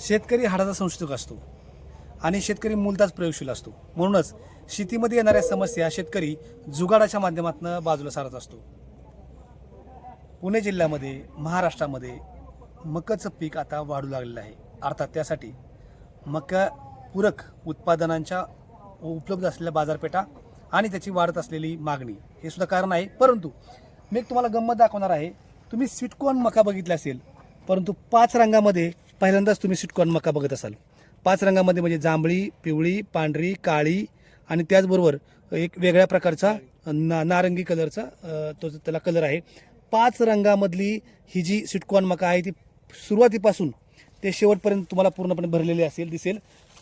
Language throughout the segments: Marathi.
शेतकरी हाडाचा संशोधक असतो आणि शेतकरी मूलतःच प्रयोगशील असतो. म्हणूनच शेतीमध्ये येणाऱ्या समस्या शेतकरी जुगाडाच्या माध्यमातून बाजूला सारत असतो. पुणे जिल्ह्यामध्ये महाराष्ट्रामध्ये मकाचं पीक आता वाढू लागलेलं आहे. अर्थात त्यासाठी मका पूरक उत्पादनांच्या उपलब्ध असलेल्या बाजारपेठा आणि त्याची वाढत असलेली मागणी हे सुद्धा कारण आहे. परंतु मी तुम्हाला गंमत दाखवणार आहे. तुम्ही स्वीटकॉर्न मका बघितला असेल, परंतु 5 रंगामध्ये पहिल्यांदाच तुम्ही स्वीटकॉर्न मका बघत असाल. 5 रंगामध्ये म्हणजे जांभळी, पिवळी, पांढरी, काळी आणि त्याचबरोबर एक वेगळ्या प्रकारचा नारंगी कलरचा त्याला कलर आहे. 5 रंगामधली ही जी स्वीटकॉर्न मका आहे ती सुरुवातीपासून ते शेवटपर्यंत तुम्हाला पूर्णपणे भरलेली दिसेल.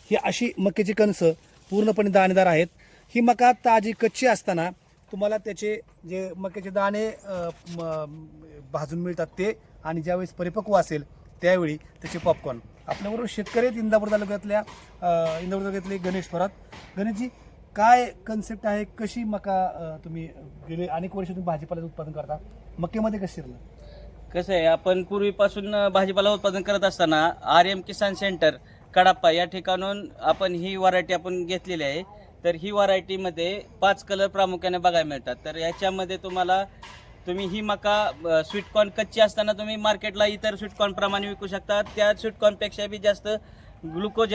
ही अशी मक्याची कणसं पूर्णपणे दाणेदार आहेत. ही मका ताजी कच्ची असताना तुम्हाला त्याचे जे मक्याचे दाणे भाजून मिळतात ते, आणि ज्यावेळेस परिपक्व असेल त्यावेळी त्याचे पॉपकॉर्न. आपल्याबरोबर शेतकरी आहेत इंदापूर तालुक्यातले गणेश थोरात. गणेशजी, काय कन्सेप्ट आहे, कशी मका तुम्ही गेले अनेक वर्ष तुम्ही भाजीपाल्याचं उत्पादन करता, मक्यामध्ये कसं शिरलं? कसं आहे, आपण पूर्वीपासून भाजीपाला उत्पादन करत असताना RM किसान सेंटर कडाप्पा या ठिकाणून आपण ही व्हरायटी आपण घेतलेली आहे. तर ही व्हरायटीमध्ये 5 कलर प्रामुख्याने बघायला मिळतात. तर याच्यामध्ये तुम्ही ही मका स्वीटकॉर्न कच्ची असताना तुम्ही मार्केटला इतर स्वीटकॉर्न प्रमाणे विकू शकता. त्या स्वीटकॉर्नपेक्षा बी जास्त ग्लुकोज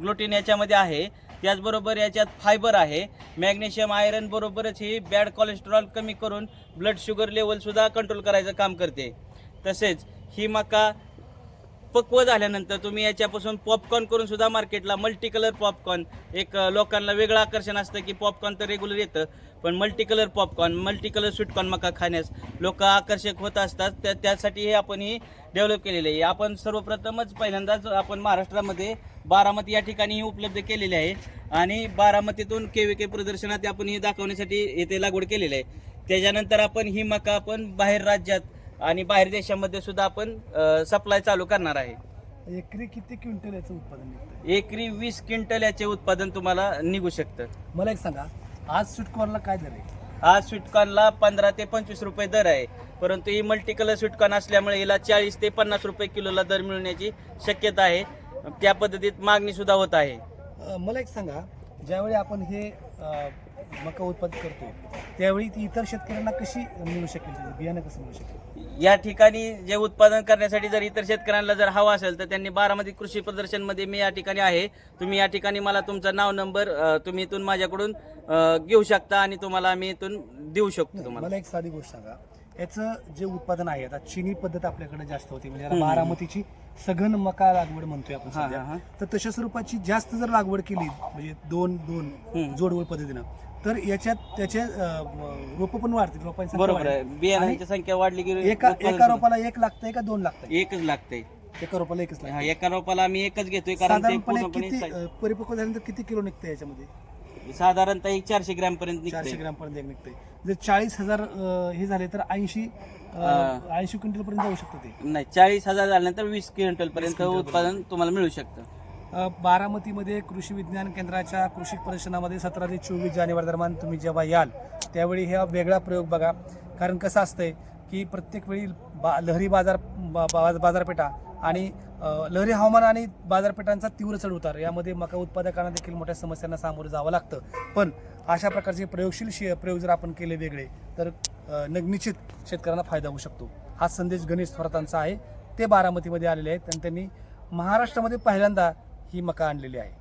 ग्लुटेन याच्यामध्ये आहे. त्याचबरोबर याच्यात फायबर आहे. मॅग्नेशियम आयरन बरोबरच ही बॅड कोलेस्ट्रॉल कमी करून ब्लड शुगर लेवलसुद्धा कंट्रोल करायचं काम करते. तसेच ही मका पक्व झाल्यानंतर तुम्ही याच्यापासून पॉपकॉर्न करून सुद्धा मार्केटला मल्टी कलर पॉपकॉर्न, एक लोकांना वेगळं आकर्षण असतं की पॉपकॉर्न तर रेग्युलर येतं, पण multi colour popcorn, multi colour sweetcorn मका खाण्यास लोक आकर्षक होत असतात. त्यासाठी हे आपण ही डेव्हलप केलेले आहे. आपण सर्वप्रथमच पहिल्यांदाच आपण महाराष्ट्रामध्ये बारामती या ठिकाणी ही उपलब्ध केलेली आहे आणि बारामतीतून KVK प्रदर्शनात आपण ही दाखवण्यासाठी येथे लागवड केलेली आहे. त्याच्यानंतर आपण ही मका आपण बाहेर राज्यात आणि बाहेर देशामध्ये सुद्धा आपण सप्लाय चालू करणार आहे. एकरी किती क्विंटल याचं उत्पादन निघतं? एकरी 20 क्विंटल याचे उत्पादन तुम्हाला निघू शकतं. मला एक सांगा, आज स्वीटकॉर्नला काय दर आहे? आज स्वीटकॉर्नला 15 ते 25 रुपये दर आहे. परंतु ही मल्टी कलर स्वीटकॉर्न असल्यामुळे हिला 40 ते 50 रुपये किलोला दर मिळण्याची शक्यता आहे. त्या पद्धतीत मागणी सुद्धा होत आहे. मला एक सांगा, ज्यावेळी आपण हे मका उत्पादन करतो त्यावेळी ती इतर शेतकऱ्यांना कशी मिळू शकेल, बियाणं कसं मिळू शकेल? या ठिकाणी जे उत्पादन करण्यासाठी जर इतर शेतकऱ्यांना जर हवा असेल तर त्यांनी बारामती कृषी प्रदर्शनमध्ये मी या ठिकाणी आहे. तुम्ही या ठिकाणी मला तुमचं नाव नंबर तुम्ही इथून माझ्याकडून घेऊ शकता आणि तुम्हाला आम्ही इथून देऊ शकतो. तुम्हाला मला एक साधी गोष्ट सांगा, याचं जे उत्पादन आहे, आता चिनी पद्धत आपल्याकडे जास्त होती, म्हणजे बारामतीची सघन मका लागवड म्हणतोय आपण सध्या, तर तशा स्वरूपाची जास्त जर लागवड केली म्हणजे दोन जोडवड पद्धतीनं, तर याच्यात त्याचे रोप पण वाढतील, रोपांची बरोबर आहे. बियाणांची संख्या वाढली की एका रोपाला 1 लागतंय का 2 लागतंय? एकच लागतंय. एका रोपाला 1च लागतंय. एका रोपाला आम्ही एकच घेतोय कारण ते पूर्णपणे परिपक्व झाल्यानंतर किती किलो निघतंय याच्यामध्ये? साधारणतः 400 ग्रॅम पर्यंत 400 ग्रॅम पर्यंत एक निघतंय. जर 40,000 हे झाले तर 80 क्विंटल पर्यंत जाऊ शकतं ते. नाही, 40,000 झाल्यानंतर 20 क्विंटल पर्यंत उत्पादन तुम्हाला मिळू शकतं. बारामतीमध्ये कृषी विज्ञान केंद्राच्या कृषी प्रदर्शनामध्ये 17 ते 24 जानेवारी दरम्यान तुम्ही जेव्हा याल त्यावेळी हा वेगळा प्रयोग बघा. कारण कसं असतंय की प्रत्येक वेळी लहरी बाजारपेठा आणि लहरी हवामान आणि बाजारपेठांचा तीव्र चढउतार यामध्ये मका उत्पादकांना देखील मोठ्या समस्यांना सामोरं जावं लागतं. पण अशा प्रकारचे प्रयोगशील प्रयोग जर आपण केले वेगळे तर निश्चित शेतकऱ्यांना फायदा होऊ शकतो. हा संदेश गणेश थोरातांचा आहे. ते बारामतीमध्ये आलेले आहेत आणि त्यांनी महाराष्ट्रामध्ये पहिल्यांदा ही मका आणलेली आहे.